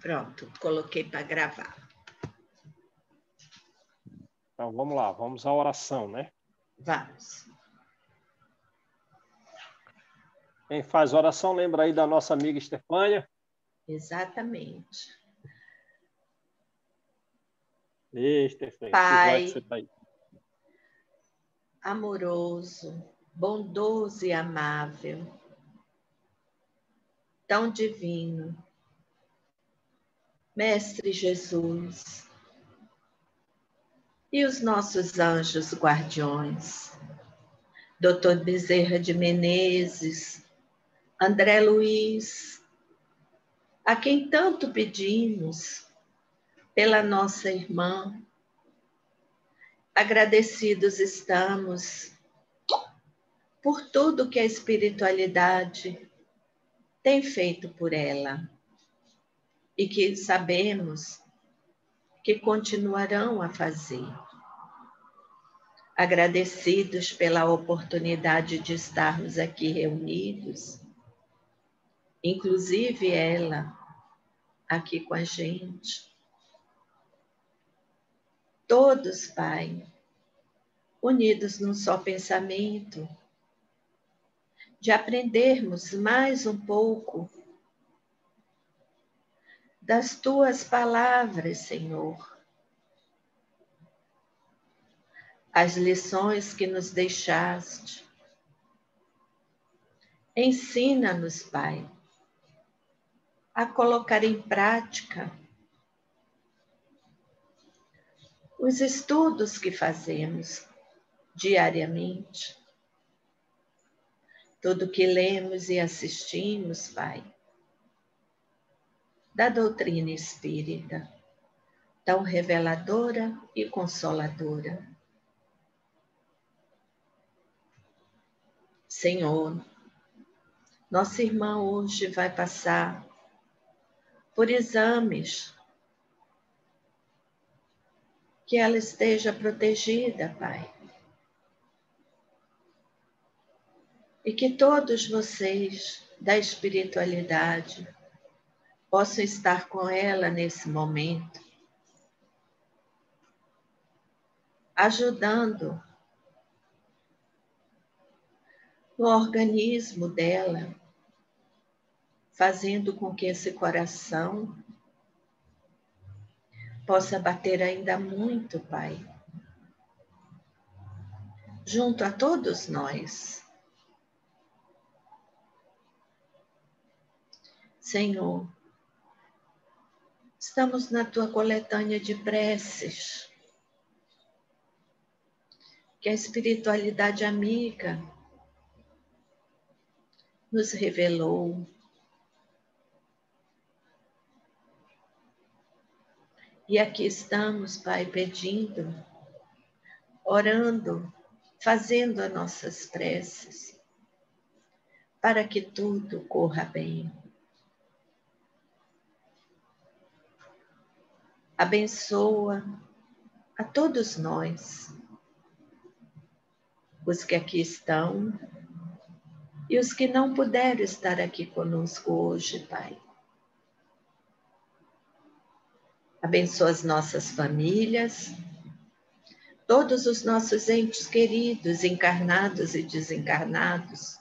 Pronto, coloquei para gravar. Então, vamos lá, vamos à oração, né? Vamos. Quem faz oração, lembra aí da nossa amiga Estefânia? Exatamente. Estefânia, que joia que Pai você está aí. amoroso, bondoso e amável, tão divino, Mestre Jesus, e os nossos anjos guardiões, Dr. Bezerra de Menezes, André Luiz, a quem tanto pedimos pela nossa irmã, agradecidos estamos por tudo que a espiritualidade tem feito por ela e que sabemos que continuarão a fazer. Agradecidos pela oportunidade de estarmos aqui reunidos, inclusive ela aqui com a gente. Todos, Pai, unidos num só pensamento, de aprendermos mais um pouco das Tuas palavras, Senhor. As lições que nos deixaste. Ensina-nos, Pai, a colocar em prática os estudos que fazemos diariamente, tudo que lemos e assistimos, Pai, da doutrina espírita, tão reveladora e consoladora. Senhor, nossa irmã hoje vai passar por exames, que ela esteja protegida, Pai. E que todos vocês da espiritualidade possam estar com ela nesse momento, ajudando no organismo dela, fazendo com que esse coração possa bater ainda muito, Pai, junto a todos nós. Senhor, estamos na Tua coletânea de preces, que a espiritualidade amiga nos revelou. E aqui estamos, Pai, pedindo, orando, fazendo as nossas preces, para que tudo corra bem. Abençoa a todos nós, os que aqui estão e os que não puderam estar aqui conosco hoje, Pai. Abençoa as nossas famílias, todos os nossos entes queridos, encarnados e desencarnados,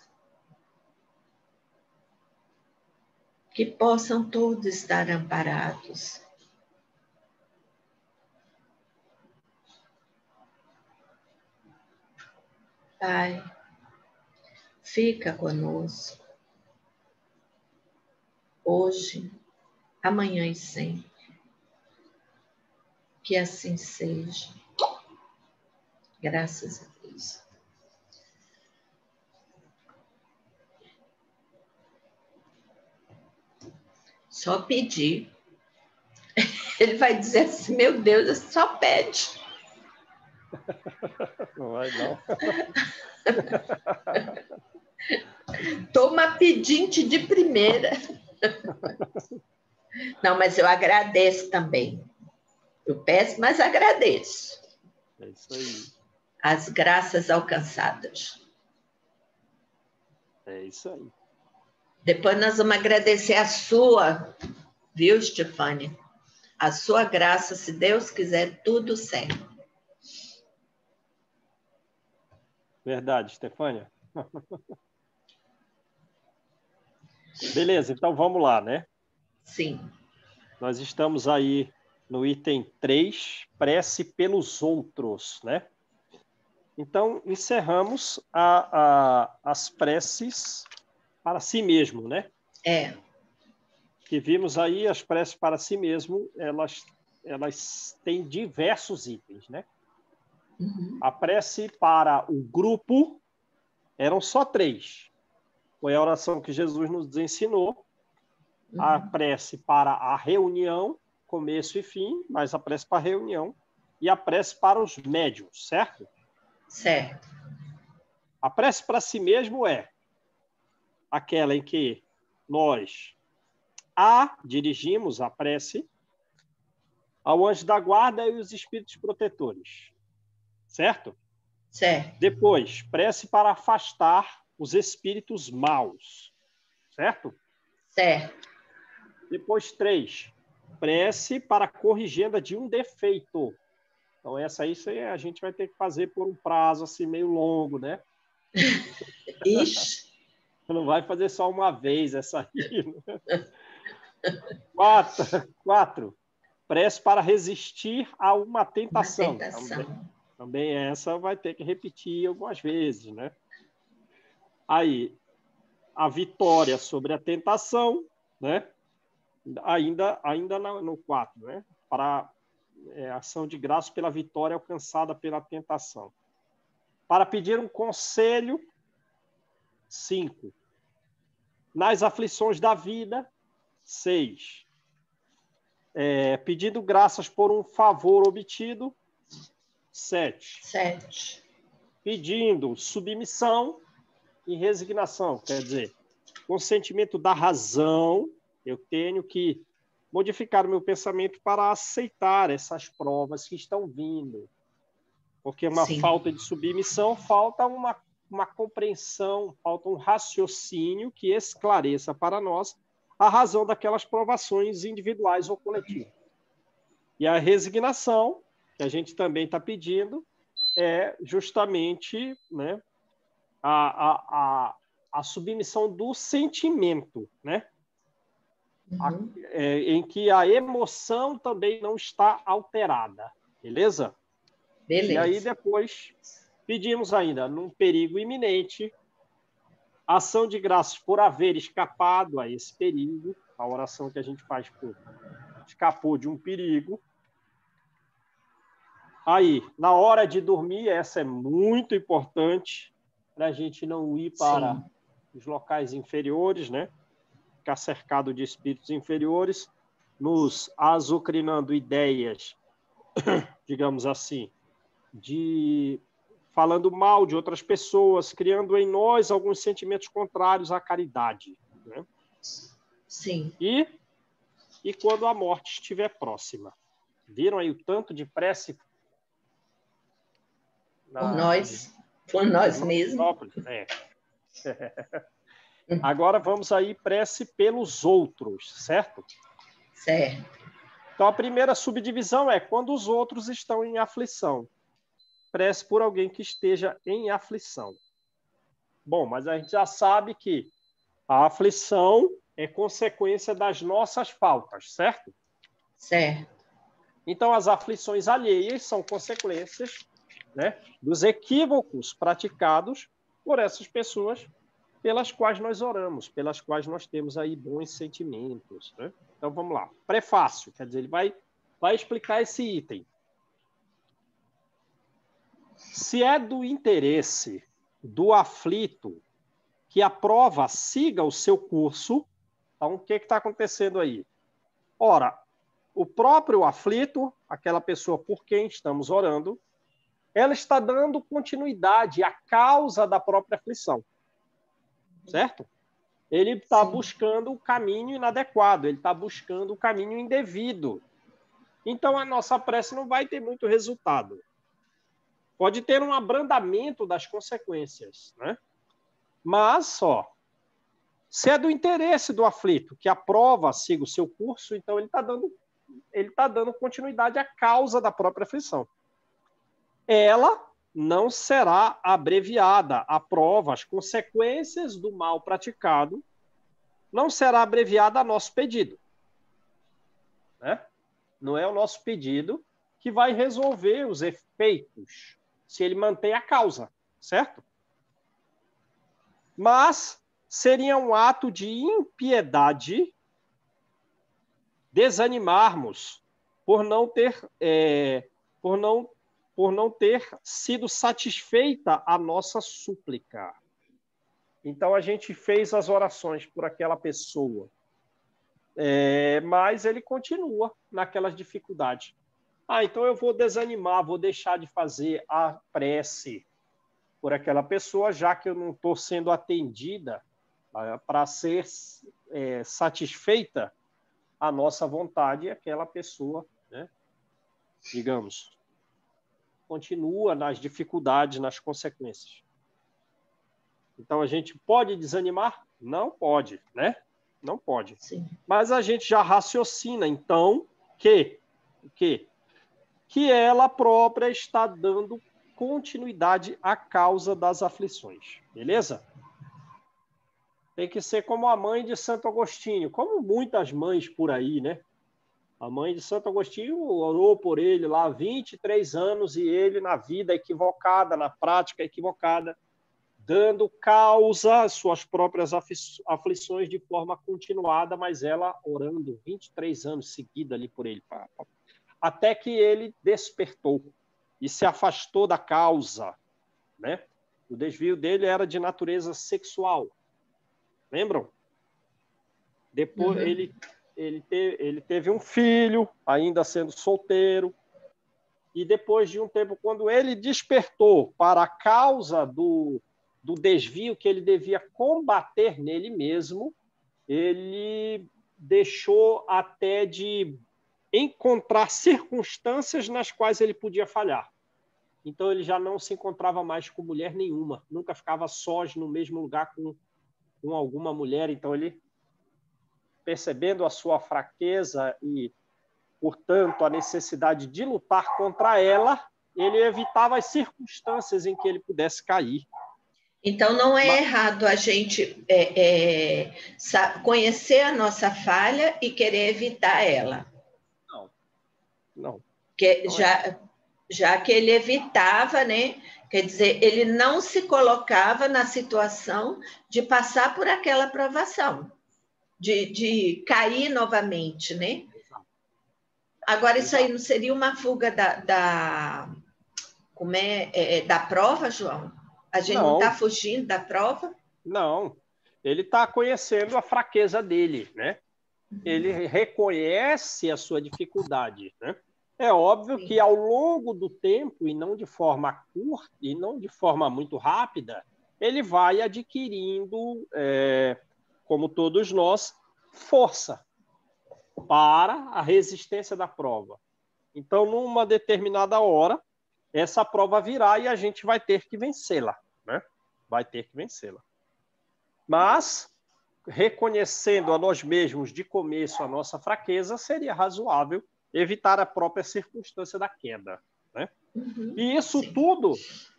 que possam todos estar amparados. Pai, fica conosco, hoje, amanhã e sempre. Que assim seja. Graças a Deus. Só pedir. Ele vai dizer assim, meu Deus, só pede. Não vai, não. Toma pedinte de primeira. Não, mas eu agradeço também. Eu peço, mas agradeço. É isso aí. As graças alcançadas. É isso aí. Depois nós vamos agradecer a sua Viu, Stefânia? A sua graça, se Deus quiser, tudo certo. Verdade, Stefânia. Beleza, então vamos lá, né? Sim. Nós estamos aí no item 3, prece pelos outros, né? Então, encerramos as preces para si mesmo, né? É. Que vimos aí, as preces para si mesmo, elas têm diversos itens, né? Uhum. A prece para o grupo eram só 3. Foi a oração que Jesus nos ensinou. A prece para a reunião, começo e fim, mas a prece para a reunião. E a prece para os médiuns, certo? Certo. A prece para si mesmo é aquela em que nós dirigimos a prece ao anjo da guarda e os espíritos protetores, certo? Certo. Depois, prece para afastar os espíritos maus, certo? Certo. Depois, 3, prece para a corrigenda de um defeito. Então, essa aí a gente vai ter que fazer por um prazo assim meio longo, né? Ixi. Não vai fazer só uma vez essa aí. Né? 4, prece para resistir a uma tentação. Uma tentação. Também essa vai ter que repetir algumas vezes, né? Aí, a vitória sobre a tentação, né? Ainda no 4, né? Para ação de graça pela vitória alcançada pela tentação. Para pedir um conselho, 5. Nas aflições da vida, 6. Pedindo graças por um favor obtido, 7. 7. Pedindo submissão e resignação, quer dizer, consentimento da razão, eu tenho que modificar o meu pensamento para aceitar essas provas que estão vindo. Porque uma Sim. falta de submissão, falta uma compreensão, falta um raciocínio que esclareça para nós a razão daquelas provações individuais ou coletivas. E a resignação, que a gente também está pedindo, é justamente, né, a submissão do sentimento, né? Uhum. Em que a emoção também não está alterada, beleza? Beleza. E aí depois pedimos ainda, num perigo iminente, ação de graças por haver escapado a esse perigo, a oração que a gente faz por escapou de um perigo. Aí, na hora de dormir, essa é muito importante para a gente não ir para os locais inferiores, né? Ficar cercado de espíritos inferiores, nos azucrinando ideias, digamos assim, falando mal de outras pessoas, criando em nós alguns sentimentos contrários à caridade. Né? Sim. E quando a morte estiver próxima. Viram aí o tanto de prece? Por nós mesmos. Agora vamos aí prece pelos outros, certo? Certo. Então a primeira subdivisão é quando os outros estão em aflição. Prece por alguém que esteja em aflição. Bom, mas a gente já sabe que a aflição é consequência das nossas faltas, certo? Certo. Então, as aflições alheias são consequências, né, dos equívocos praticados por essas pessoas pelas quais nós oramos, pelas quais nós temos aí bons sentimentos. Né? Então, vamos lá. Prefácio, quer dizer, ele vai explicar esse item. Se é do interesse do aflito que a prova siga o seu curso, então o que está acontecendo aí? Ora, o próprio aflito, aquela pessoa por quem estamos orando, ela está dando continuidade à causa da própria aflição. Certo? Ele está buscando o caminho inadequado, ele está buscando o caminho indevido. Então, a nossa prece não vai ter muito resultado. Pode ter um abrandamento das consequências, né? Mas, Se é do interesse do aflito que a prova siga o seu curso, então ele está dando continuidade à causa da própria aflição. Ela não será abreviada. A prova, as consequências do mal praticado, não será abreviada a nosso pedido. Né? Não é o nosso pedido que vai resolver os efeitos, se ele mantém a causa, certo? Mas seria um ato de impiedade desanimarmos por não ter sido satisfeita a nossa súplica. Então a gente fez as orações por aquela pessoa, mas ele continua naquelas dificuldades. Então eu vou desanimar, vou deixar de fazer a prece por aquela pessoa, já que eu não estou sendo atendida para ser satisfeita a nossa vontade, aquela pessoa, né, digamos, continua nas dificuldades, nas consequências. Então, a gente pode desanimar? Não pode, né? Não pode. Sim. Mas a gente já raciocina, então, que ela própria está dando continuidade à causa das aflições. Beleza? Tem que ser como a mãe de Santo Agostinho, como muitas mães por aí, né? A mãe de Santo Agostinho orou por ele lá há 23 anos e ele na vida equivocada, na prática equivocada, dando causa às suas próprias aflições de forma continuada, mas ela orando 23 anos seguida ali por ele, até que ele despertou e se afastou da causa, né? O desvio dele era de natureza sexual. Lembram? Depois ele teve um filho, ainda sendo solteiro, e depois de um tempo, quando ele despertou para a causa do desvio que ele devia combater nele mesmo, ele deixou até de encontrar circunstâncias nas quais ele podia falhar. Então ele já não se encontrava mais com mulher nenhuma, nunca ficava sós no mesmo lugar com alguma mulher. Então ele, percebendo a sua fraqueza e, portanto, a necessidade de lutar contra ela, ele evitava as circunstâncias em que ele pudesse cair. Então, não é errado a gente conhecer a nossa falha e querer evitar ela. Não. Já que ele evitava, né? Quer dizer, ele não se colocava na situação de passar por aquela provação, de cair novamente, né? Agora, isso aí não seria uma fuga da prova, João? A gente não está fugindo da prova? Não, ele está conhecendo a fraqueza dele, né? Ele reconhece a sua dificuldade, né? É óbvio que ao longo do tempo, e não de forma curta, e não de forma muito rápida, ele vai adquirindo, como todos nós, força para a resistência da prova. Então, numa determinada hora, essa prova virá e a gente vai ter que vencê-la, né? Vai ter que vencê-la. Mas, reconhecendo a nós mesmos de começo a nossa fraqueza, seria razoável evitar a própria circunstância da queda, né? E isso tudo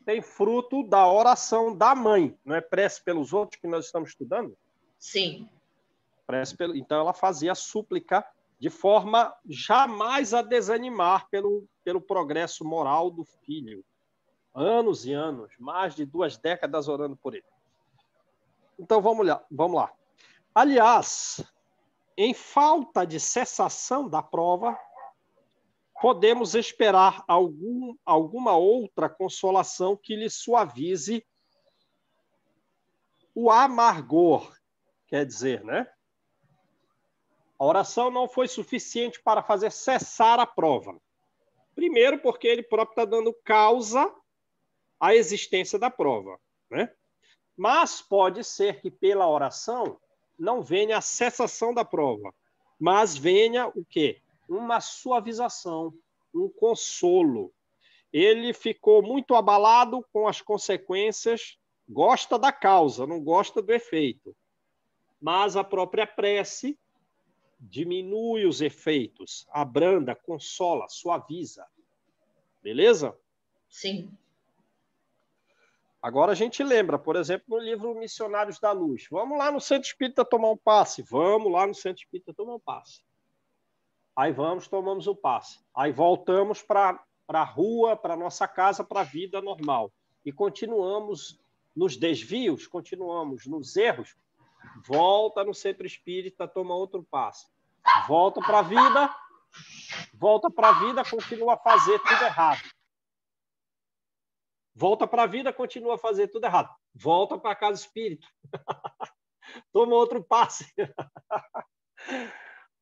tem fruto da oração da mãe, não é prece pelos outros que nós estamos estudando? Sim. Então, ela fazia a súplica de forma jamais a desanimar pelo progresso moral do filho. Anos e anos, mais de 2 décadas orando por ele. Então, vamos lá. Aliás, em falta de cessação da prova, podemos esperar alguma outra consolação que lhe suavize o amargor, quer dizer, né? A oração não foi suficiente para fazer cessar a prova. Primeiro, porque ele próprio está dando causa à existência da prova, né? Mas pode ser que pela oração não venha a cessação da prova, mas venha o quê? Uma suavização, um consolo. Ele ficou muito abalado com as consequências, gosta da causa, não gosta do efeito. mas a própria prece diminui os efeitos, abranda, consola, suaviza. Beleza? Sim. Agora a gente lembra, por exemplo, no livro Missionários da Luz. Vamos lá no Centro Espírita tomar um passe. Vamos lá no Centro Espírita tomar um passe. Aí vamos, tomamos o passe. Aí voltamos para a rua, para a nossa casa, para a vida normal. E continuamos nos desvios, continuamos nos erros. Volta no Centro Espírita, toma outro passe. Volta para a vida, continua a fazer tudo errado. Volta para a vida, continua a fazer tudo errado. Volta para a casa espírita. Toma outro passe.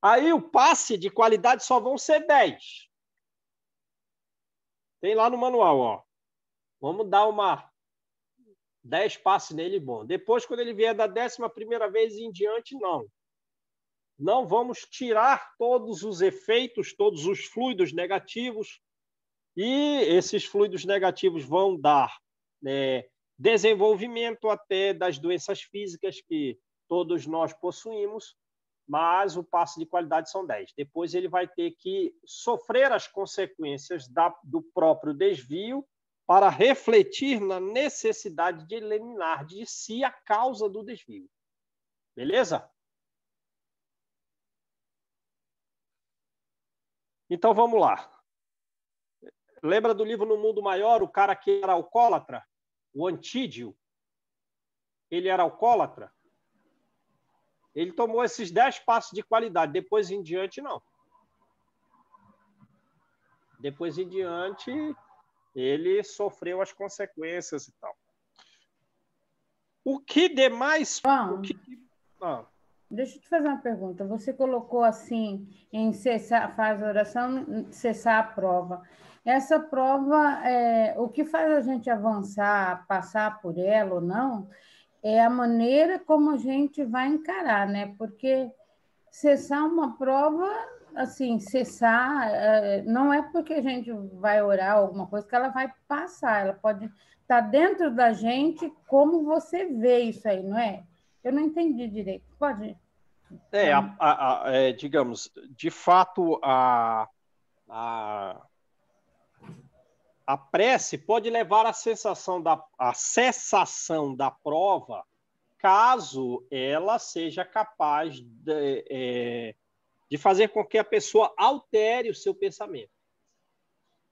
Aí o passe de qualidade só vão ser 10. Tem lá no manual, ó. Vamos dar 10 passes nele, bom. Depois, quando ele vier da 11ª vez em diante, não. Não vamos tirar todos os efeitos, todos os fluidos negativos, e esses fluidos negativos vão dar desenvolvimento até das doenças físicas que todos nós possuímos, mas o passe de qualidade são 10. Depois ele vai ter que sofrer as consequências do próprio desvio para refletir na necessidade de eliminar de si a causa do desvio. Beleza? Então vamos lá. Lembra do livro No Mundo Maior, o cara que era alcoólatra? O Antídio? Ele era alcoólatra? Ele tomou esses 10 passos de qualidade. Depois em diante, não. Depois em diante, ele sofreu as consequências e tal. O que demais... Bom, deixa eu te fazer uma pergunta. Você colocou assim, em cessar, faz a oração, cessar a prova. Essa prova, o que faz a gente avançar, passar por ela ou não, é a maneira como a gente vai encarar, né? Porque cessar uma prova, assim, cessar, não é porque a gente vai orar alguma coisa que ela vai passar, ela pode estar dentro da gente como você vê isso aí, não é? Eu não entendi direito. Pode? Digamos, de fato, a prece pode levar à cessação da prova, caso ela seja capaz de fazer com que a pessoa altere o seu pensamento,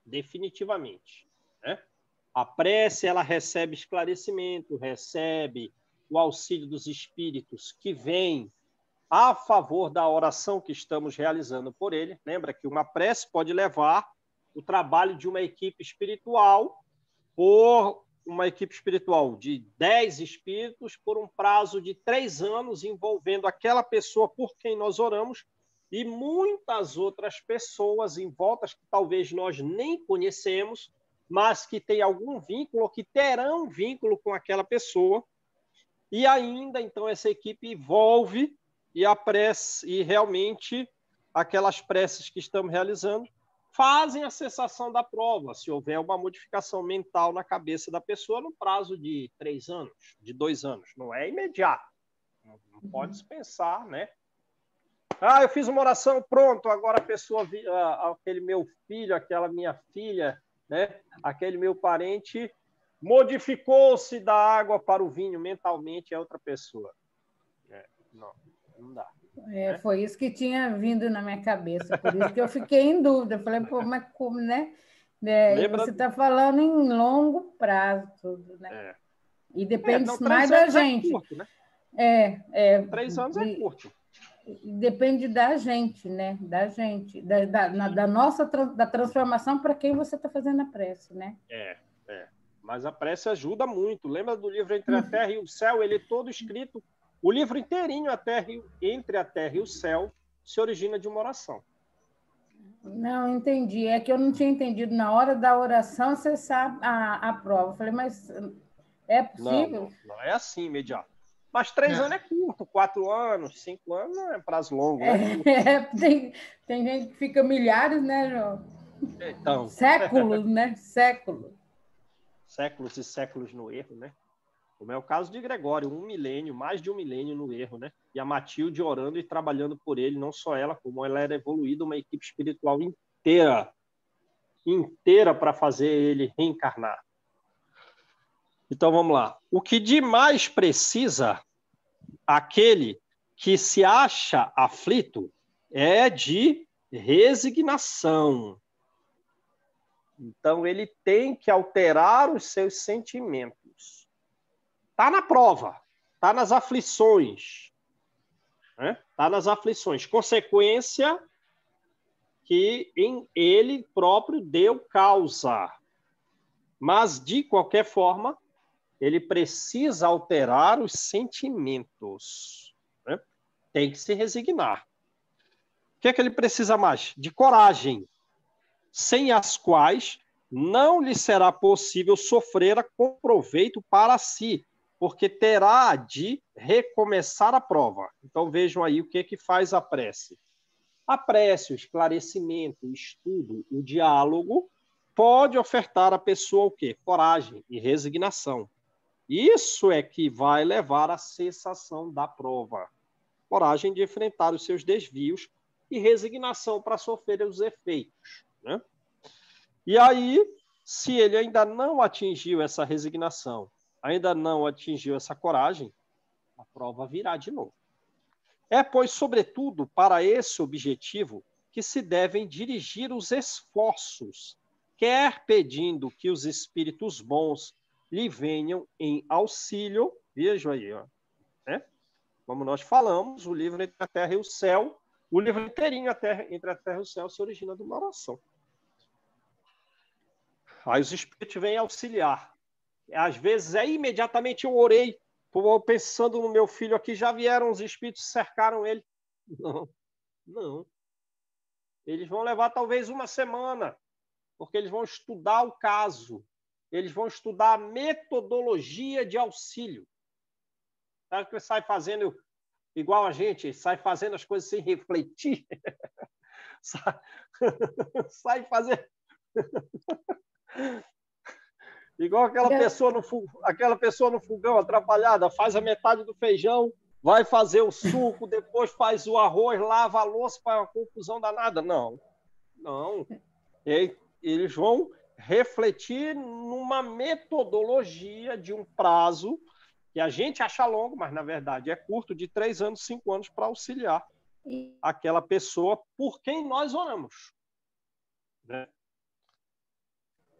definitivamente, né? A prece, ela recebe esclarecimento, recebe o auxílio dos espíritos que vêm a favor da oração que estamos realizando por ele. Lembra que uma prece pode levar o trabalho de uma equipe espiritual de 10 espíritos por um prazo de 3 anos, envolvendo aquela pessoa por quem nós oramos e muitas outras pessoas em voltas que talvez nós nem conhecemos, mas que têm algum vínculo, ou que terão vínculo com aquela pessoa. E ainda, então, essa equipe envolve e realmente aquelas preces que estamos realizando fazem a cessação da prova, se houver uma modificação mental na cabeça da pessoa no prazo de 3 anos, de 2 anos. Não é imediato. Não pode se pensar, né? Eu fiz uma oração, pronto, agora a pessoa, aquele meu filho, aquela minha filha, né? Aquele meu parente modificou-se da água para o vinho, mentalmente é outra pessoa. Não dá. Foi isso que tinha vindo na minha cabeça, por isso que eu fiquei em dúvida. Eu falei, pô, mas como, né? Você está falando em longo prazo, tudo, né? E depende mais da gente. É curto, né? 3 anos é curto. Depende da gente, né? Da gente, da nossa da transformação para quem você está fazendo a prece, né? Mas a prece ajuda muito. Lembra do livro Entre a Terra e o Céu? Ele é todo escrito. O livro inteirinho, Entre a Terra e o Céu, se origina de uma oração. Não, entendi. É que eu não tinha entendido. Na hora da oração, cessar a prova. Eu falei, mas é possível? Não é assim, imediato. Mas 3 anos é curto, 4 anos, 5 anos não é prazo longo, né? Tem gente que fica milhares, né, João? Então. Séculos, né? Séculos. Séculos e séculos no erro, né? Como é o caso de Gregório, 1 milênio, mais de 1 milênio no erro, né? E a Matilde orando e trabalhando por ele, não só ela, como ela era evoluída, uma equipe espiritual inteira para fazer ele reencarnar. Então vamos lá. O que de mais precisa aquele que se acha aflito é de resignação. Então ele tem que alterar os seus sentimentos. Está na prova, está nas aflições. Está nas aflições. Consequência que em ele próprio deu causa. Mas, de qualquer forma, ele precisa alterar os sentimentos. Né? Tem que se resignar. O que é que ele precisa mais? De coragem, sem as quais não lhe será possível sofrer com proveito para si, porque terá de recomeçar a prova. Então vejam aí o que é que faz a prece. A prece, o esclarecimento, o estudo, o diálogo, pode ofertar à pessoa o quê? Coragem e resignação. Isso é que vai levar à cessação da prova. Coragem de enfrentar os seus desvios e resignação para sofrer os efeitos. Né? E aí, se ele ainda não atingiu essa resignação, ainda não atingiu essa coragem, a prova virá de novo. É, pois, sobretudo, para esse objetivo que se devem dirigir os esforços, quer pedindo que os espíritos bons lhe venham em auxílio, veja aí, ó, né? Como nós falamos, o livro Entre a Terra e o Céu, o livro inteirinho Entre a Terra e o Céu se origina de uma oração. Aí os espíritos vêm auxiliar. Às vezes imediatamente eu orei, estou pensando no meu filho aqui, já vieram os espíritos, cercaram ele. Não. Eles vão levar talvez uma semana, porque eles vão estudar o caso, eles vão estudar a metodologia de auxílio. Sabe que sai fazendo igual a gente, sai fazendo as coisas sem refletir? Sai fazendo... Igual aquela pessoa no fogão atrapalhada, faz a metade do feijão, vai fazer o suco, depois faz o arroz, lava a louça, faz uma confusão danada. Não. Eles vão refletir numa metodologia de um prazo que a gente acha longo, mas na verdade é curto, de 3 anos, 5 anos, para auxiliar aquela pessoa por quem nós oramos. Né?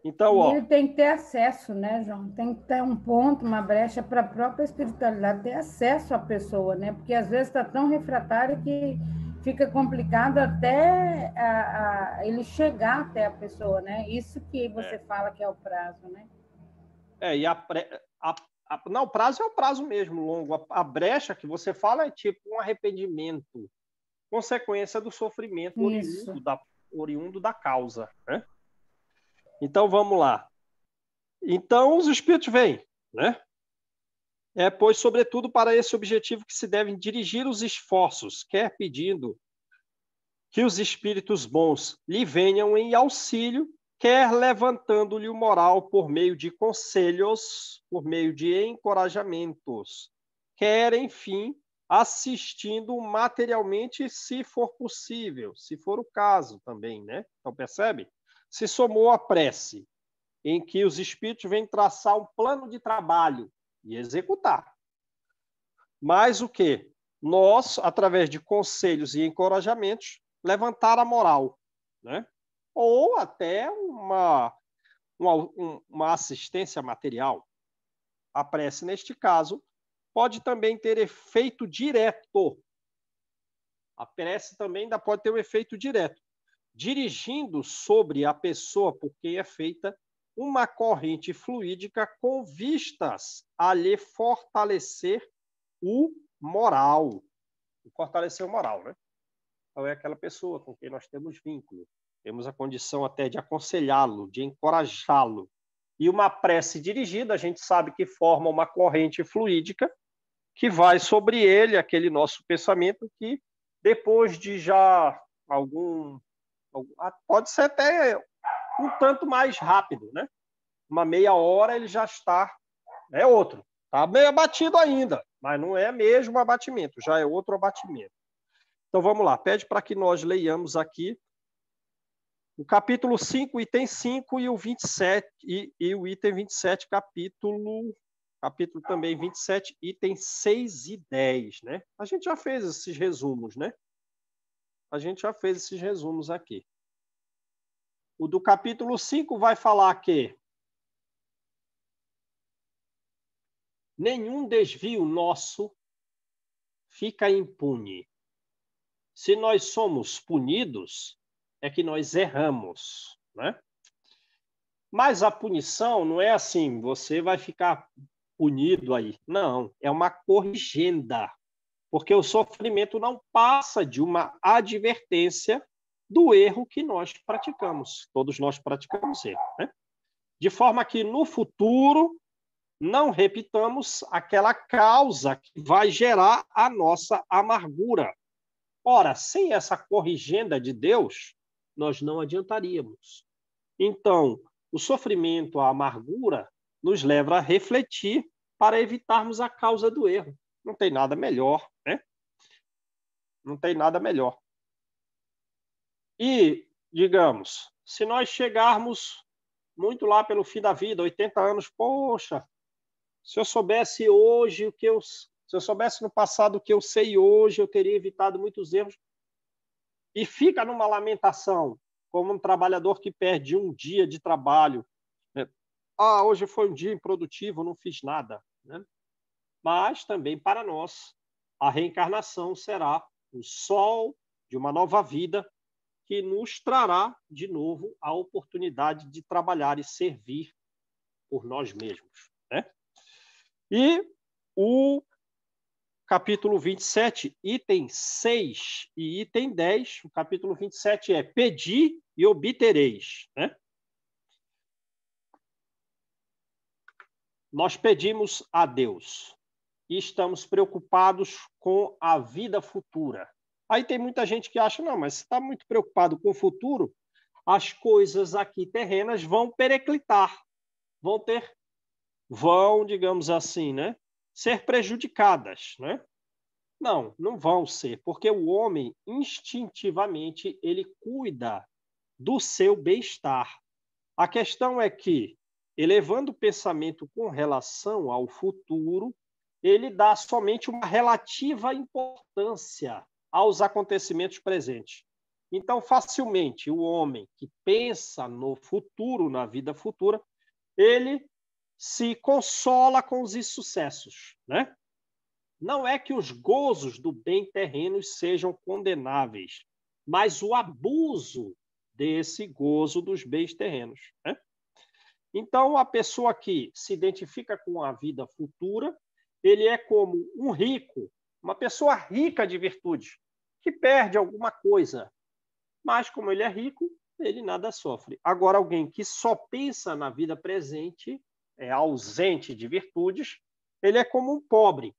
Então, ele tem que ter acesso, né, João? Tem que ter um ponto, uma brecha para a própria espiritualidade ter acesso à pessoa, né? Porque às vezes está tão refratário que fica complicado até ele chegar até a pessoa, né? Isso que você fala que é o prazo, né? Não, o prazo é o prazo mesmo, longo. A brecha que você fala é tipo um arrependimento, consequência do sofrimento oriundo da causa, né? Então, vamos lá. Então, os espíritos vêm, né? É, pois, sobretudo, para esse objetivo que se devem dirigir os esforços, quer pedindo que os espíritos bons lhe venham em auxílio, quer levantando-lhe o moral por meio de conselhos, por meio de encorajamentos, quer, enfim, assistindo materialmente, se for possível, se for o caso também, né? Então, percebe? Se somou a prece, em que os espíritos vêm traçar um plano de trabalho e executar. Mas o quê? Nós, através de conselhos e encorajamentos, levantar a moral, né? Ou até uma assistência material. A prece, neste caso, pode também ter efeito direto. A prece também ainda pode ter um efeito direto, dirigindo sobre a pessoa por quem é feita uma corrente fluídica com vistas a lhe fortalecer o moral. Fortalecer o moral, né? Então é aquela pessoa com quem nós temos vínculo, temos a condição até de aconselhá-lo, de encorajá-lo. E uma prece dirigida, a gente sabe que forma uma corrente fluídica que vai sobre ele, aquele nosso pensamento, que depois de já pode ser até um tanto mais rápido, né? Uma meia hora ele já está, é outro. Está meio abatido ainda, mas não é mesmo abatimento, já é outro abatimento. Então, vamos lá. Pede para que nós leiamos aqui o capítulo 5, item 5, e o 27, e o item 27, capítulo também 27, item 6 e 10, né? A gente já fez esses resumos, né? A gente já fez esses resumos aqui. O do capítulo 5 vai falar que nenhum desvio nosso fica impune. Se nós somos punidos, é que nós erramos, né? Mas a punição não é assim, você vai ficar punido aí. Não, é uma corrigenda, porque o sofrimento não passa de uma advertência do erro que nós praticamos. Todos nós praticamos erro, né? De forma que no futuro não repitamos aquela causa que vai gerar a nossa amargura. Ora, sem essa corrigenda de Deus, nós não adiantaríamos. Então, o sofrimento, a amargura, nos leva a refletir para evitarmos a causa do erro. Não tem nada melhor, né? Não tem nada melhor. E, digamos, se nós chegarmos muito lá pelo fim da vida, 80 anos, poxa, se eu soubesse hoje se eu soubesse no passado o que eu sei hoje, eu teria evitado muitos erros. E fica numa lamentação, como um trabalhador que perde um dia de trabalho. Né? Hoje foi um dia improdutivo, não fiz nada. Né? Mas também para nós, a reencarnação será o sol de uma nova vida que nos trará de novo a oportunidade de trabalhar e servir por nós mesmos. Né? E o capítulo 27, item 6 e item 10, o capítulo 27 é pedi e obtereis. Né? Nós pedimos a Deus e estamos preocupados com a vida futura. Aí tem muita gente que acha, não, mas você está muito preocupado com o futuro, as coisas aqui terrenas vão pereclitar, vão, digamos assim, né, ser prejudicadas, né? Não, não vão ser, porque o homem, instintivamente, ele cuida do seu bem-estar. A questão é que, elevando o pensamento com relação ao futuro, ele dá somente uma relativa importância aos acontecimentos presentes. Então, facilmente, o homem que pensa no futuro, na vida futura, ele se consola com os insucessos, né? Não é que os gozos do bem terrenos sejam condenáveis, mas o abuso desse gozo dos bens terrenos. Né? Então, a pessoa que se identifica com a vida futura, ele é como um rico, uma pessoa rica de virtude, que perde alguma coisa, mas como ele é rico, ele nada sofre. Agora, alguém que só pensa na vida presente, é ausente de virtudes, ele é como um pobre,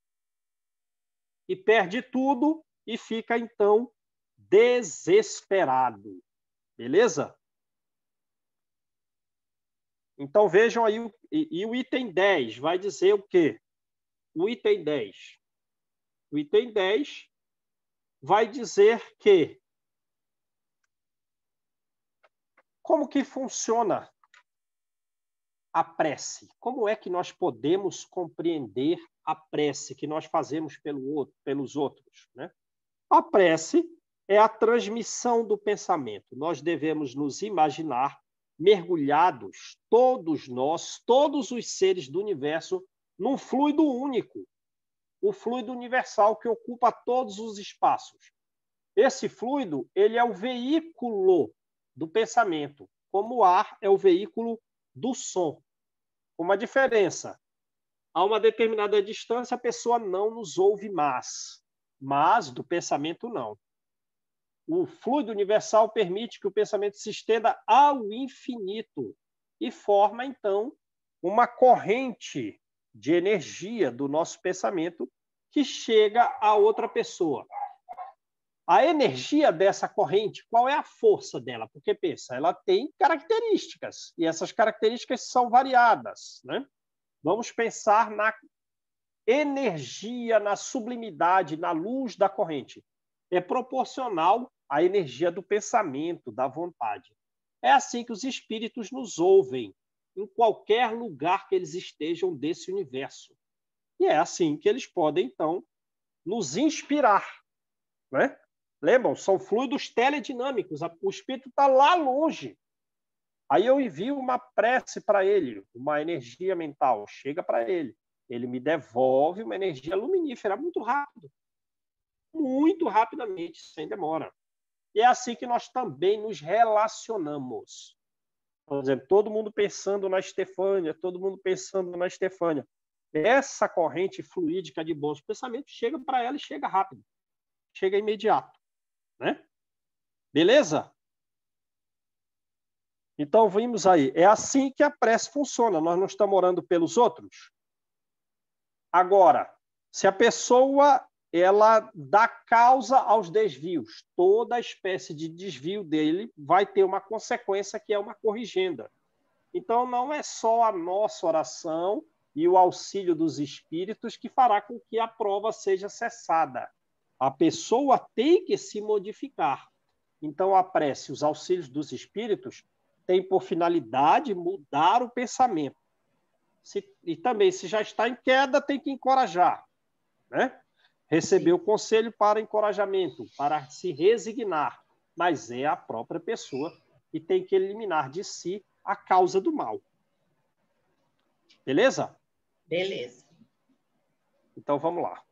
e perde tudo e fica, então, desesperado. Beleza? Então, vejam aí, e o item 10 vai dizer o quê? O item 10. O item 10 vai dizer que como que funciona a prece? Como é que nós podemos compreender a prece que nós fazemos pelos outros? Né? A prece é a transmissão do pensamento. Nós devemos nos imaginar mergulhados, todos nós, todos os seres do universo, num fluido único, o fluido universal que ocupa todos os espaços. Esse fluido, ele é o veículo do pensamento, como o ar é o veículo do som. Uma diferença. A uma determinada distância, a pessoa não nos ouve mais, mas do pensamento não. O fluido universal permite que o pensamento se estenda ao infinito e forma, então, uma corrente de energia do nosso pensamento que chega a outra pessoa. A energia dessa corrente, qual é a força dela? Porque, pensa, ela tem características, e essas características são variadas. Né? Vamos pensar energia na sublimidade, na luz da corrente, é proporcional à energia do pensamento, da vontade. É assim que os espíritos nos ouvem, em qualquer lugar que eles estejam desse universo. E é assim que eles podem, então, nos inspirar. Né? Lembram? São fluidos teledinâmicos. O espírito está lá longe. Aí eu envio uma prece para ele, uma energia mental, chega para ele. Ele me devolve uma energia luminífera muito rápido. Muito rapidamente, sem demora. E é assim que nós também nos relacionamos. Por exemplo, todo mundo pensando na Estefânia, todo mundo pensando na Estefânia. Essa corrente fluídica de bons pensamentos chega para ela e chega rápido. Chega imediato. Né? Beleza? Então, vimos aí. É assim que a prece funciona. Nós não estamos orando pelos outros. Agora, se a pessoa ela dá causa aos desvios, toda espécie de desvio dele vai ter uma consequência que é uma corrigenda. Então, não é só a nossa oração e o auxílio dos espíritos que fará com que a prova seja cessada. A pessoa tem que se modificar. Então, a prece, os auxílios dos espíritos, tem por finalidade mudar o pensamento. E também, se já está em queda, tem que encorajar. Né? Receber o conselho para encorajamento, para se resignar. Mas é a própria pessoa que tem que eliminar de si a causa do mal. Beleza? Beleza. Então, vamos lá.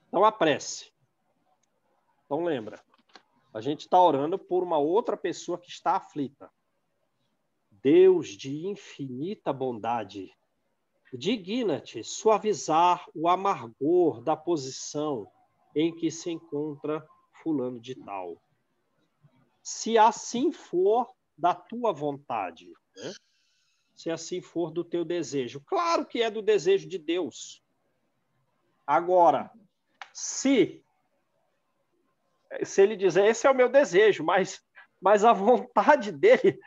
Então, a prece. Então, lembra. A gente está orando por uma outra pessoa que está aflita. Deus de infinita bondade, digna-te suavizar o amargor da posição em que se encontra fulano de tal. Se assim for da tua vontade, né? Se assim for do teu desejo. Claro que é do desejo de Deus. Agora, se ele dizer, esse é o meu desejo, mas a vontade dele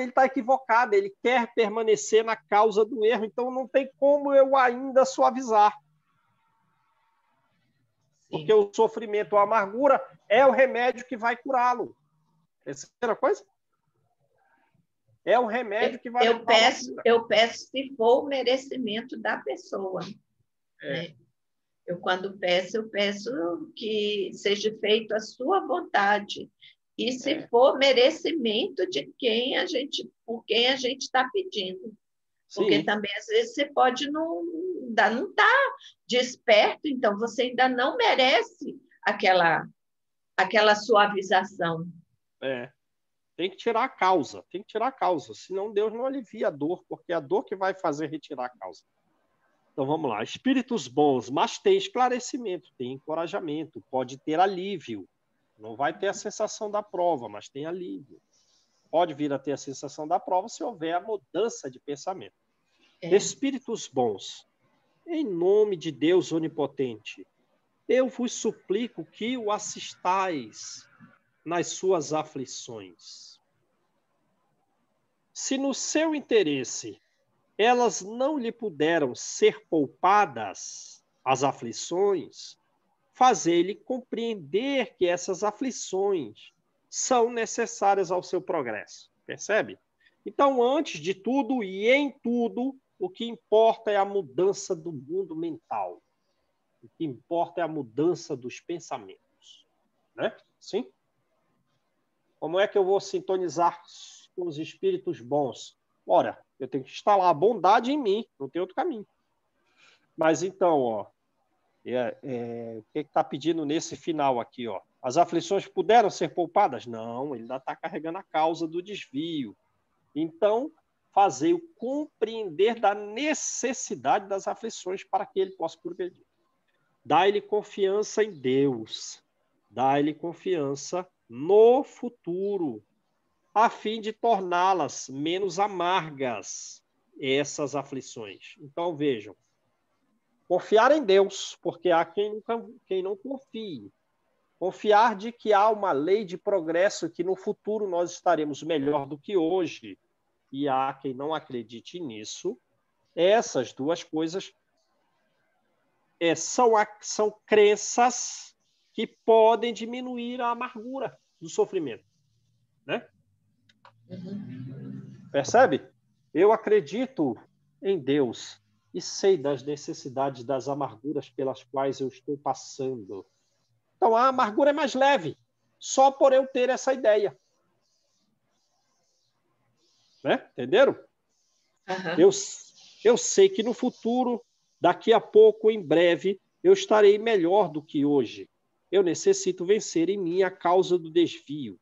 está equivocada, ele quer permanecer na causa do erro, então não tem como eu ainda suavizar. Porque o sofrimento, a amargura, é o remédio que vai curá-lo. Terceira coisa? É o remédio que vai eu peço se for o merecimento da pessoa. Né? Quando peço, eu peço que seja feito a sua vontade. E se for merecimento de por quem a gente está pedindo. Porque Sim. também, às vezes, você pode não estar desperto, então você ainda não merece aquela suavização. Tem que tirar a causa, senão Deus não alivia a dor, porque é a dor que vai fazer retirar a causa. Então, vamos lá. Espíritos bons, mas tem esclarecimento, tem encorajamento, pode ter alívio. Não vai ter a sensação da prova, mas tem alívio. Pode vir a ter a sensação da prova se houver a mudança de pensamento. Espíritos bons, em nome de Deus onipotente, eu vos suplico que o assistais nas suas aflições. Se no seu interesse elas não lhe puderam ser poupadas, as aflições, fazer-lhe compreender que essas aflições são necessárias ao seu progresso. Percebe? Então, antes de tudo e em tudo, o que importa é a mudança do mundo mental. O que importa é a mudança dos pensamentos. Né? Sim? Como é que eu vou sintonizar com os espíritos bons? Ora, eu tenho que instalar a bondade em mim, não tem outro caminho. Mas então, o que está pedindo nesse final aqui? As aflições puderam ser poupadas? Não, ele ainda está carregando a causa do desvio. Então, fazer-o compreender da necessidade das aflições para que ele possa progredir. Dá-lhe confiança em Deus, dá-lhe confiança no futuro, a fim de torná-las menos amargas, essas aflições. Então, vejam, confiar em Deus, porque há quem não confie. Confiar de que há uma lei de progresso, que no futuro nós estaremos melhor do que hoje. E há quem não acredite nisso Essas duas coisas são crenças que podem diminuir a amargura do sofrimento, né? Percebe? Eu acredito em Deus e sei das necessidades das amarguras pelas quais eu estou passando. Então, a amargura é mais leve, só por eu ter essa ideia. Né? Entenderam? Uhum. Eu sei que no futuro, daqui a pouco, em breve, eu estarei melhor do que hoje. Eu necessito vencer em mim a causa do desvio.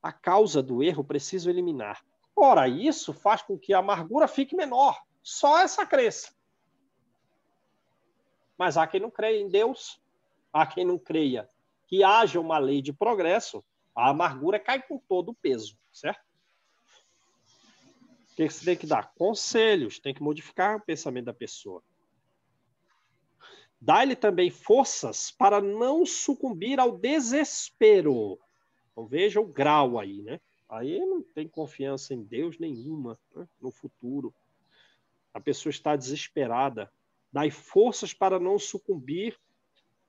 A causa do erro preciso eliminar. Ora, isso faz com que a amargura fique menor. Só essa crença. Mas há quem não creia em Deus, há quem não creia que haja uma lei de progresso, a amargura cai com todo o peso, certo? O que você tem que dar? Conselhos, tem que modificar o pensamento da pessoa. Dá-lhe também forças para não sucumbir ao desespero. Então veja o grau aí, né? Aí não tem confiança em Deus nenhuma, né? No futuro. A pessoa está desesperada. Dá-lhe forças para não sucumbir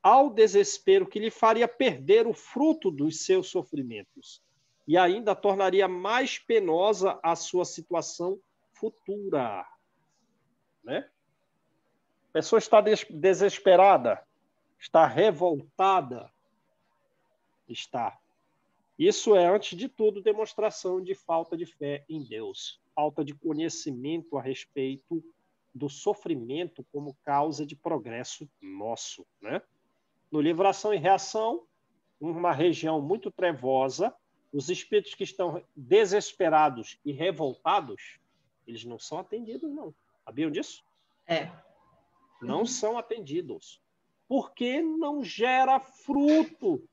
ao desespero que lhe faria perder o fruto dos seus sofrimentos e ainda tornaria mais penosa a sua situação futura. Né? A pessoa está desesperada, está revoltada, está. Isso é, antes de tudo, demonstração de falta de fé em Deus, falta de conhecimento a respeito do sofrimento como causa de progresso nosso. Né? No livro Ação e Reação, uma região muito trevosa, os espíritos que estão desesperados e revoltados, eles não são atendidos, não. Sabiam disso? Não são atendidos. Porque não gera fruto.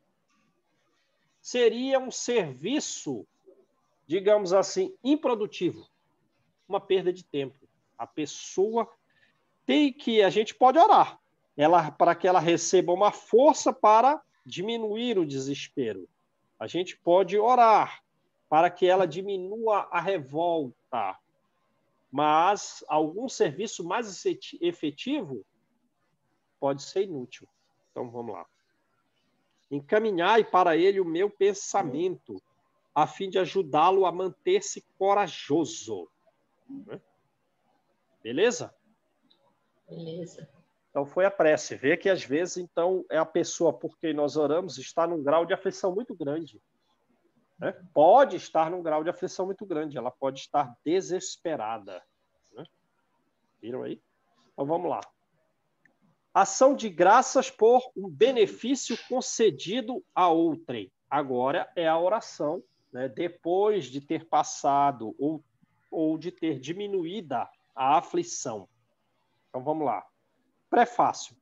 Seria um serviço, digamos assim, improdutivo. Uma perda de tempo. A pessoa tem que... A gente pode orar para que ela receba uma força para diminuir o desespero. A gente pode orar para que ela diminua a revolta, mas algum serviço mais efetivo pode ser inútil. Então, vamos lá. Encaminhai para ele o meu pensamento, a fim de ajudá-lo a manter-se corajoso. Beleza? Beleza. Então, foi a prece. Vê que, às vezes, então, é a pessoa por quem nós oramos está num grau de aflição muito grande. Né? Pode estar num grau de aflição muito grande. Ela pode estar desesperada. Né? Viram aí? Então, vamos lá. Ação de graças por um benefício concedido a outrem. Agora é a oração, né? Depois de ter passado ou de ter diminuída a aflição. Então, vamos lá. Prefácio.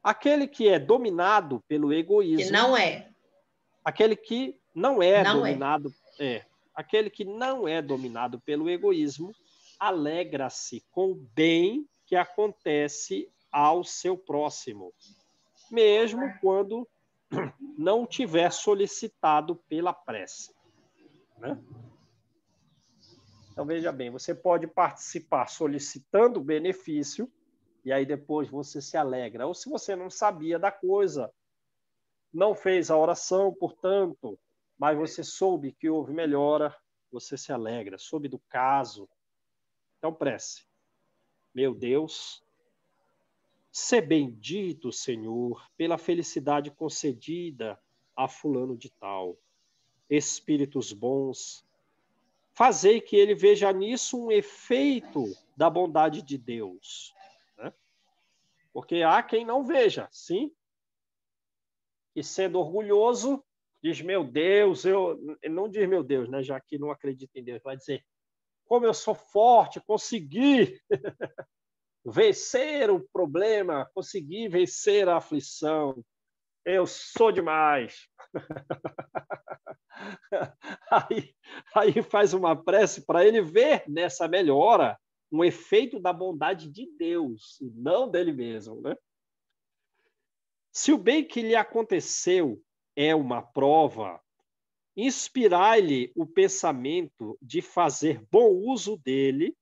Aquele que é dominado pelo egoísmo... Que não é. Aquele que não é não dominado... aquele que não é dominado pelo egoísmo alegra-se com o bem que acontece ao seu próximo, mesmo quando não tiver solicitado pela prece. Né? Então, veja bem, você pode participar solicitando o benefício e aí depois você se alegra. Ou se você não sabia da coisa, não fez a oração, portanto, mas você soube que houve melhora, você se alegra, soube do caso. Então, prece. Meu Deus, sê bendito, Senhor, pela felicidade concedida a fulano de tal. Espíritos bons, fazei que ele veja nisso um efeito da bondade de Deus. Né? Porque há quem não veja, sim, e sendo orgulhoso, diz, meu Deus, não diz meu Deus, né? Já que não acredita em Deus, vai dizer, como eu sou forte, consegui vencer o problema, consegui vencer a aflição, eu sou demais. Aí faz uma prece para ele ver nessa melhora um efeito da bondade de Deus, e não dele mesmo. Né? Se o bem que lhe aconteceu é uma prova, inspirai-lhe o pensamento de fazer bom uso dele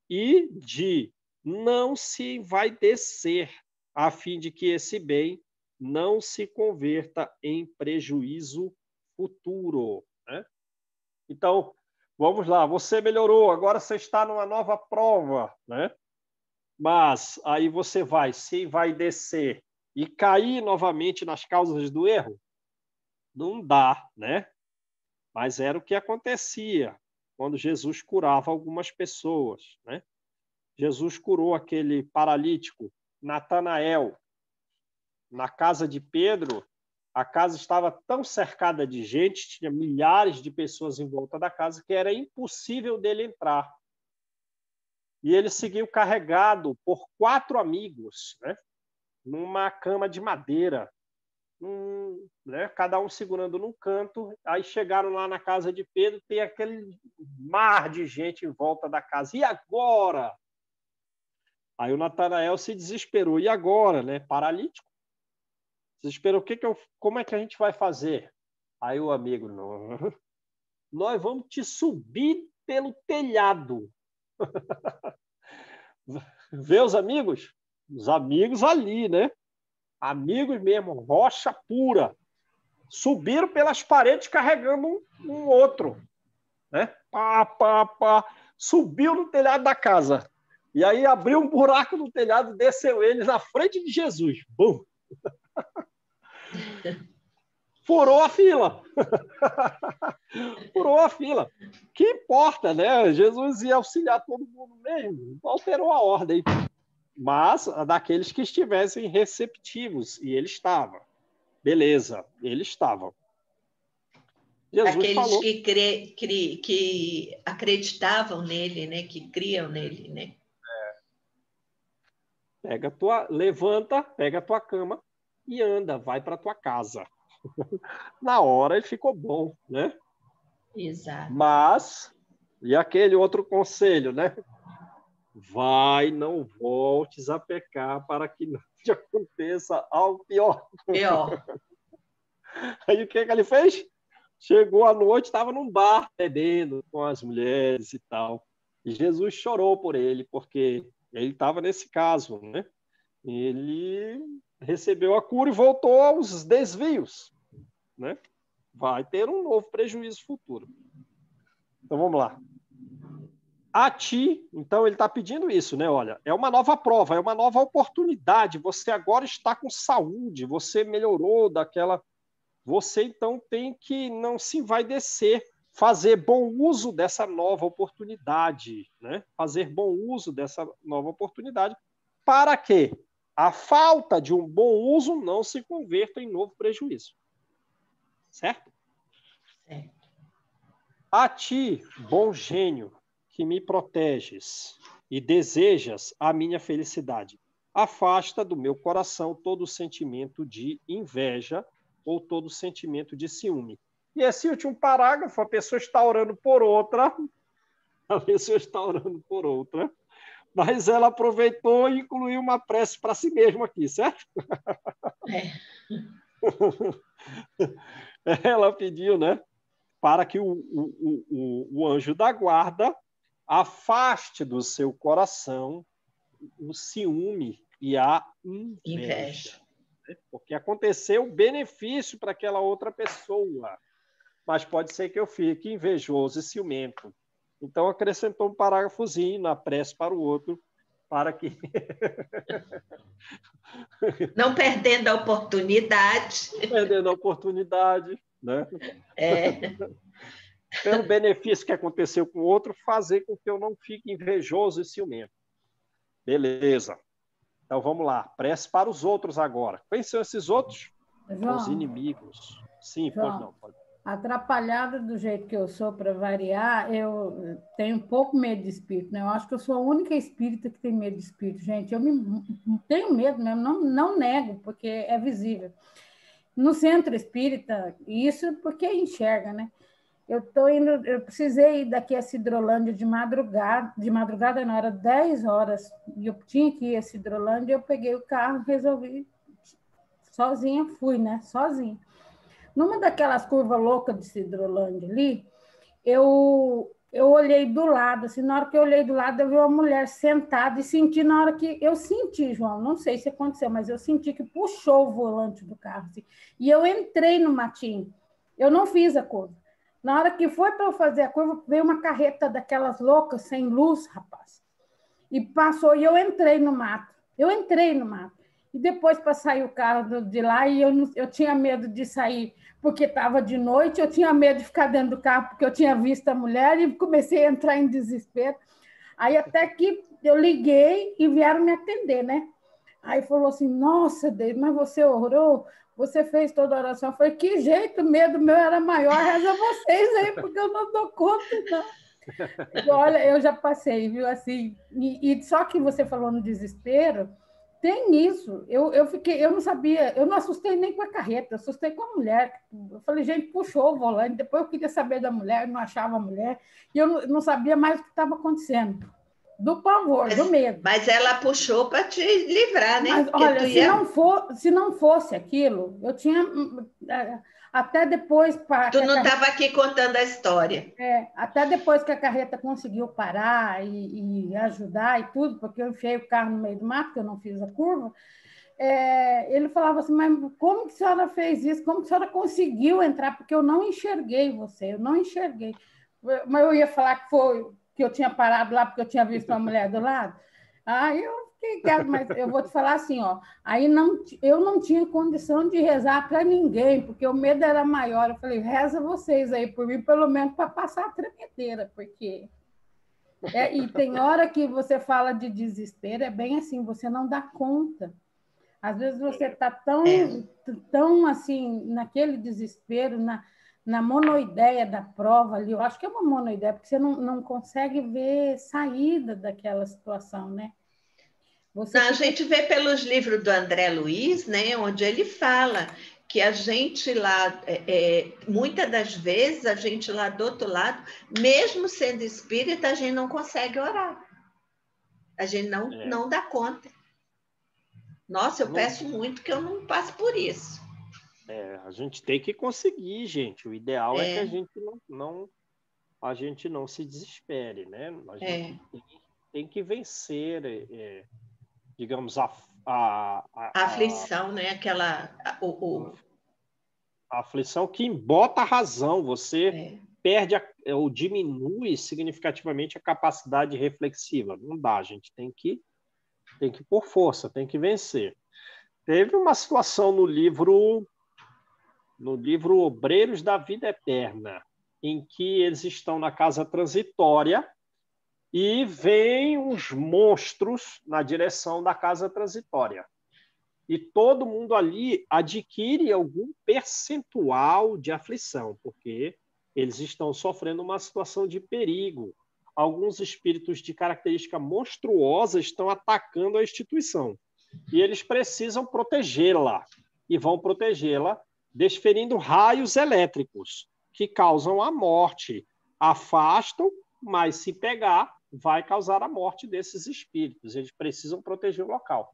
e de não se envaidecer, a fim de que esse bem não se converta em prejuízo futuro, né? Então, vamos lá, você melhorou, agora você está numa nova prova, né? Mas aí você vai descer e cair novamente nas causas do erro? Não dá, né? Mas era o que acontecia quando Jesus curava algumas pessoas, né? Jesus curou aquele paralítico, Natanael, na casa de Pedro. A casa estava tão cercada de gente, tinha milhares de pessoas em volta da casa, que era impossível dele entrar. E ele seguiu carregado por 4 amigos, né? Numa cama de madeira, né? Cada um segurando num canto. Aí chegaram lá na casa de Pedro, tem aquele mar de gente em volta da casa. E agora? Aí o Natanael se desesperou. E agora, né? Paralítico. Desesperou. Como é que a gente vai fazer? Aí o amigo, não, nós vamos te subir pelo telhado. Vê os amigos? Os amigos ali, né? Amigos mesmo, rocha pura. Subiram pelas paredes carregando um outro, né? Pá, pá, pá. Subiu no telhado da casa. E aí abriu um buraco no telhado, desceu eles na frente de Jesus. Bum! Furou a fila. Furou a fila. Que importa, né? Jesus ia auxiliar todo mundo mesmo. Alterou a ordem. Mas daqueles que estivessem receptivos. E ele estava. Beleza, ele estava. Jesus Aqueles falou, que acreditavam nele, né? Que criam nele, né? levanta, pega a tua cama e anda, vai para tua casa. Na hora ele ficou bom, né? Exato. Mas, e aquele outro conselho, né? Vai, não voltes a pecar para que não te aconteça algo pior. Pior. Aí o que ele fez? Chegou à noite, estava num bar bebendo com as mulheres e tal. E Jesus chorou por ele, porque ele estava nesse caso, né? Ele recebeu a cura e voltou aos desvios, né? Vai ter um novo prejuízo futuro. Então vamos lá. A ti, então ele está pedindo isso, né? Olha, é uma nova prova, é uma nova oportunidade. Você agora está com saúde, você melhorou daquela. Você então tem que não se envaidecer, fazer bom uso dessa nova oportunidade, né? Fazer bom uso dessa nova oportunidade para que a falta de um bom uso não se converta em novo prejuízo. Certo? Certo. A ti, bom gênio, que me proteges e desejas a minha felicidade, afasta do meu coração todo sentimento de inveja ou todo sentimento de ciúme. E esse último parágrafo, a pessoa está orando por outra, mas ela aproveitou e incluiu uma prece para si mesma aqui, certo? É. Ela pediu, né, para que o anjo da guarda afaste do seu coração o ciúme e a inveja. Porque aconteceu benefício para aquela outra pessoa, mas pode ser que eu fique invejoso e ciumento. Então, acrescentou um parágrafozinho na prece para o outro, para que... Não perdendo a oportunidade. Não perdendo a oportunidade, né? Pelo benefício que aconteceu com o outro, fazer com que eu não fique invejoso e ciumento. Beleza. Então, vamos lá. Prece para os outros agora. Quem são esses outros? João, os inimigos. Sim, João, pois não. Pode. Atrapalhada do jeito que eu sou, para variar, eu tenho um pouco medo de espírito, né? Eu acho que eu sou a única espírita que tem medo de espírito, gente. Eu tenho medo mesmo, não nego, porque é visível. No centro espírita, isso porque enxerga, né? Eu precisei ir daqui a Cidrolândia de madrugada não, era 10 horas, e eu tinha que ir a Cidrolândia, eu peguei o carro, resolvi sozinha, fui, né? Sozinha. Numa daquelas curvas loucas de Cidrolândia ali, eu eu olhei do lado, assim, na hora que eu olhei do lado, eu vi uma mulher sentada e senti, na hora que eu senti, João, não sei se aconteceu, mas eu senti que puxou o volante do carro, assim, e eu entrei no matinho, eu não fiz a curva. Na hora que foi para eu fazer a curva, veio uma carreta daquelas loucas, sem luz, rapaz, e passou, e eu entrei no mato, e depois para sair o carro de lá, e eu tinha medo de sair, porque estava de noite, eu tinha medo de ficar dentro do carro, porque eu tinha visto a mulher e comecei a entrar em desespero. Aí até que eu liguei e vieram me atender, né? Aí falou assim, nossa, Deus, mas você orou? Você fez toda a oração? Eu falei, que jeito, o medo meu era maior, reza vocês aí, porque eu não dou conta, não. Olha, eu já passei, viu, assim, e só que você falou no desespero, tem isso. Eu não sabia, eu não assustei nem com a carreta, eu assustei com a mulher. Eu falei, gente, puxou o volante. Depois eu queria saber da mulher, não achava a mulher, e eu não sabia mais o que estava acontecendo. Do pavor, do medo. Mas ela puxou para te livrar, né? Mas, Porque olha, tu ia... se não fosse aquilo, eu tinha. Até depois. Tu não estava aqui contando a história. Até depois que a carreta conseguiu parar e ajudar e tudo, porque eu enfiei o carro no meio do mato, que eu não fiz a curva, ele falava assim, mas como que a senhora fez isso? Como que a senhora conseguiu entrar? Porque eu não enxerguei você, eu não enxerguei. Mas eu ia falar que eu tinha parado lá porque eu tinha visto uma mulher do lado. Aí eu fiquei quieto, mas eu vou te falar assim, ó, aí eu não tinha condição de rezar para ninguém, porque o medo era maior. Eu falei, reza vocês aí por mim, pelo menos para passar a tremedeira, porque... e tem hora que você fala de desespero, é bem assim, você não dá conta. Às vezes você está tão assim, naquele desespero, na monoideia da prova ali, eu acho que é uma monoideia, porque você não consegue ver saída daquela situação, né? A gente vê pelos livros do André Luiz, né, onde ele fala que a gente lá, muitas das vezes, a gente lá do outro lado, mesmo sendo espírita, a gente não consegue orar. A gente não dá conta. Nossa, eu peço muito que eu não passe por isso. A gente tem que conseguir, gente. O ideal é que a gente não se desespere, né? A gente tem que vencer, digamos, a aflição, né? A aflição que bota a razão. Você perde ou diminui significativamente a capacidade reflexiva. Não dá, a gente tem que por força, tem que vencer. Teve uma situação no livro Obreiros da Vida Eterna, em que eles estão na casa transitória e vêm uns monstros na direção da casa transitória. E todo mundo ali adquire algum percentual de aflição, porque eles estão sofrendo uma situação de perigo. Alguns espíritos de característica monstruosa estão atacando a instituição. E eles precisam protegê-la. E vão protegê-la desferindo raios elétricos que causam a morte. Afastam, mas se pegar, vai causar a morte desses espíritos. Eles precisam proteger o local.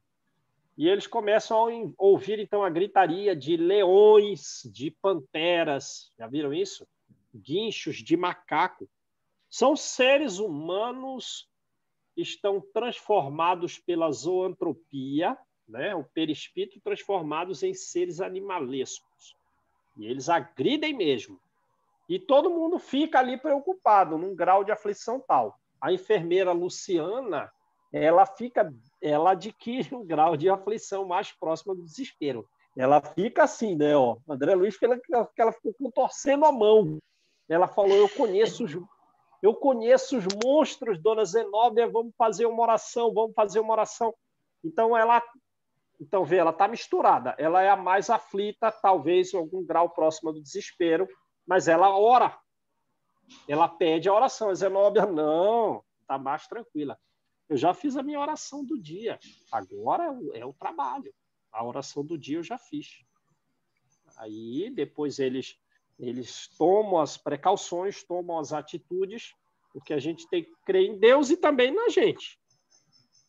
E eles começam a ouvir, então, a gritaria de leões, de panteras. Já viram isso? Guinchos de macaco. São seres humanos que estão transformados pela zoantropia, né? O perispírito, transformados em seres animalescos. E eles agridem mesmo. E todo mundo fica ali preocupado, num grau de aflição tal. A enfermeira Luciana, ela adquire um grau de aflição mais próximo do desespero. Ela fica assim, né? Ó, André Luiz, ela ficou contorcendo a mão. Ela falou, eu conheço os monstros, dona Zenóbia, vamos fazer uma oração. Então, ela está misturada. Ela é a mais aflita, talvez em algum grau próximo do desespero, mas ela ora. Ela pede a oração. A Zenóbia, não, está mais tranquila. Eu já fiz a minha oração do dia. Agora é o trabalho. A oração do dia eu já fiz. Aí, depois eles tomam as precauções, tomam as atitudes, porque a gente tem que crer em Deus e também na gente.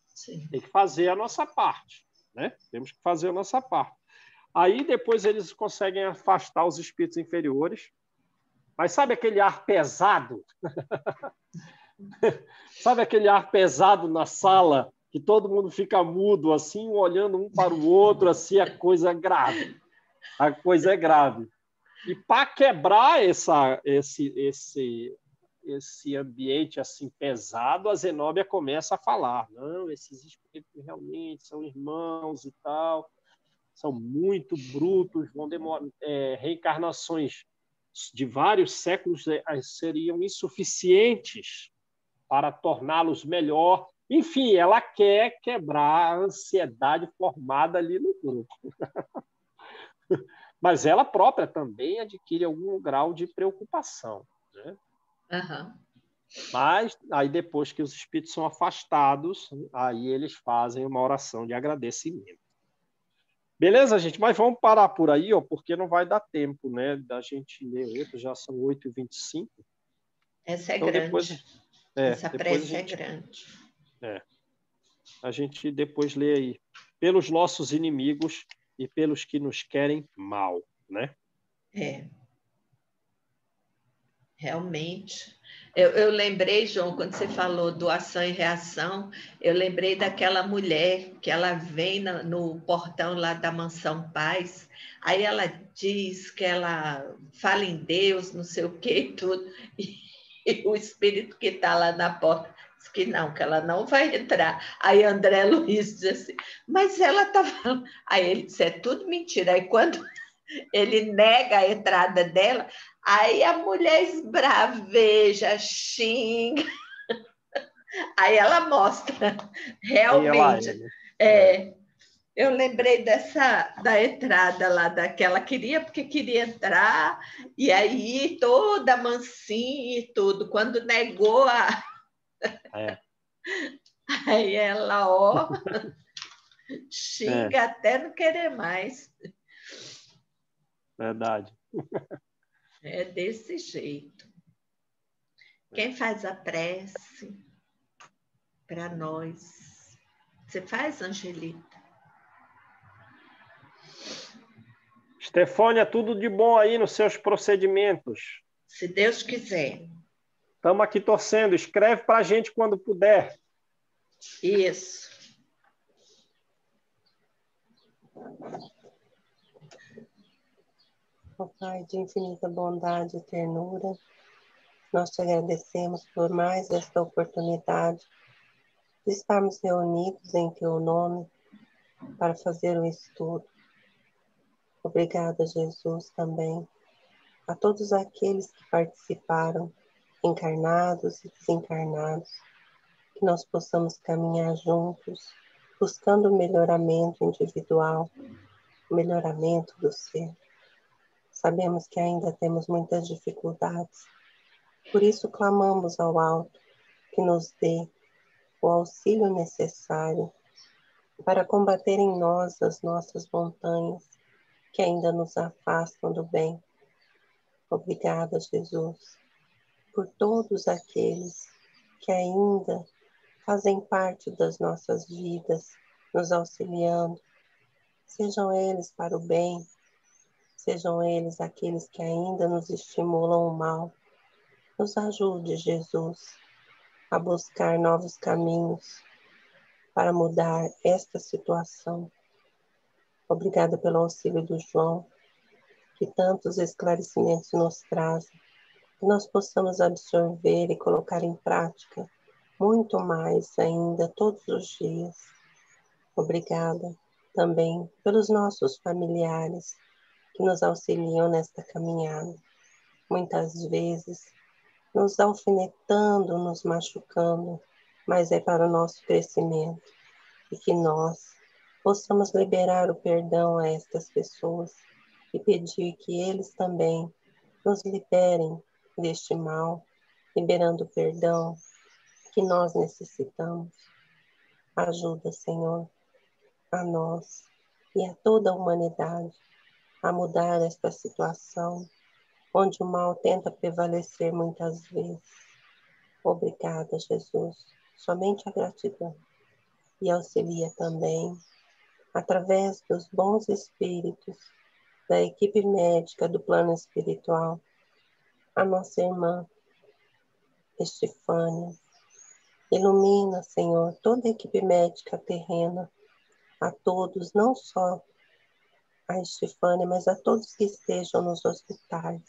Sim. Tem que fazer a nossa parte, né? Temos que fazer a nossa parte. Aí, depois, eles conseguem afastar os espíritos inferiores Mas sabe aquele ar pesado? Sabe aquele ar pesado na sala, que todo mundo fica mudo, assim, olhando um para o outro, assim, a coisa é grave. A coisa é grave. E para quebrar esse ambiente assim pesado, a Zenóbia começa a falar: não, esses espíritos realmente são irmãos e tal, são muito brutos, vão demorar, reencarnações de vários séculos seriam insuficientes para torná-los melhor. Enfim, ela quer quebrar a ansiedade formada ali no grupo. Mas ela própria também adquire algum grau de preocupação, né? Uhum. Mas aí depois que os espíritos são afastados, aí eles fazem uma oração de agradecimento. Beleza, gente? Mas vamos parar por aí, ó, porque não vai dar tempo, né, da gente ler outro, já são 8h25. Essa é então, grande. Essa prece é grande. A gente depois lê aí. Pelos nossos inimigos e pelos que nos querem mal, né? Realmente. Eu lembrei, João, quando você falou do ação e reação, eu lembrei daquela mulher que ela vem no portão lá da Mansão Paz, aí ela diz que ela fala em Deus, não sei o que e tudo, e o espírito que está lá na porta diz que ela não vai entrar. Aí André Luiz diz assim, mas ela está falando. Aí ele disse, é tudo mentira. Aí quando ele nega a entrada dela, aí a mulher esbraveja, xinga, aí ela mostra, realmente. Eu lembrei da entrada lá, daquela porque queria entrar, e aí toda mansinha e tudo, quando negou aí ela, xinga até não querer mais. Verdade. É desse jeito. Quem faz a prece para nós? Você faz, Angelita? Estefânia, tudo de bom aí nos seus procedimentos. Se Deus quiser. Estamos aqui torcendo. Escreve para a gente quando puder. Isso. Ó Pai de infinita bondade e ternura, nós te agradecemos por mais esta oportunidade de estarmos reunidos em Teu nome para fazer o estudo. Obrigada, Jesus, também a todos aqueles que participaram, encarnados e desencarnados, que nós possamos caminhar juntos, buscando o melhoramento individual, o melhoramento do ser. Sabemos que ainda temos muitas dificuldades, por isso clamamos ao alto que nos dê o auxílio necessário para combater em nós as nossas montanhas que ainda nos afastam do bem. Obrigada, Jesus, por todos aqueles que ainda fazem parte das nossas vidas, nos auxiliando, sejam eles para o bem, sejam eles aqueles que ainda nos estimulam o mal. Nos ajude, Jesus, a buscar novos caminhos para mudar esta situação. Obrigada pelo auxílio do João, que tantos esclarecimentos nos traz, que nós possamos absorver e colocar em prática muito mais ainda todos os dias. Obrigada também pelos nossos familiares que nos auxiliam nesta caminhada, muitas vezes nos alfinetando, nos machucando, mas é para o nosso crescimento e que nós possamos liberar o perdão a estas pessoas e pedir que eles também nos liberem deste mal, liberando o perdão que nós necessitamos. Ajuda, Senhor, a nós e a toda a humanidade a mudar esta situação onde o mal tenta prevalecer muitas vezes. Obrigada, Jesus. Somente a gratidão. E auxilia também, através dos bons espíritos, da equipe médica do plano espiritual, a nossa irmã Estefânia. Ilumina, Senhor, toda a equipe médica terrena, a todos, não só a Estefânia, mas a todos que estejam nos hospitais.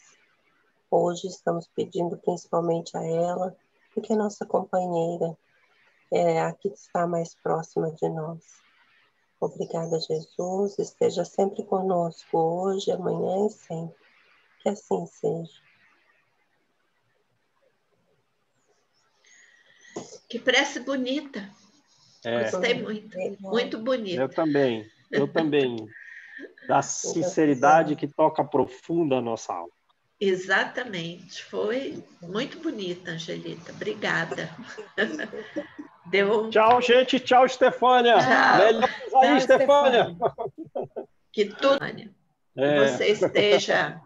Hoje estamos pedindo principalmente a ela, porque é nossa companheira, é a que está mais próxima de nós. Obrigada, Jesus, esteja sempre conosco, hoje, amanhã e sempre. Que assim seja. Que prece bonita. Gostei muito. Muito bonita. Eu também. Da sinceridade que toca profunda a nossa alma. Exatamente. Foi muito bonita, Angelita. Obrigada. Deu... Tchau, gente. Tchau, Estefânia. Tchau. Aí, Estefânia. Que tudo, você esteja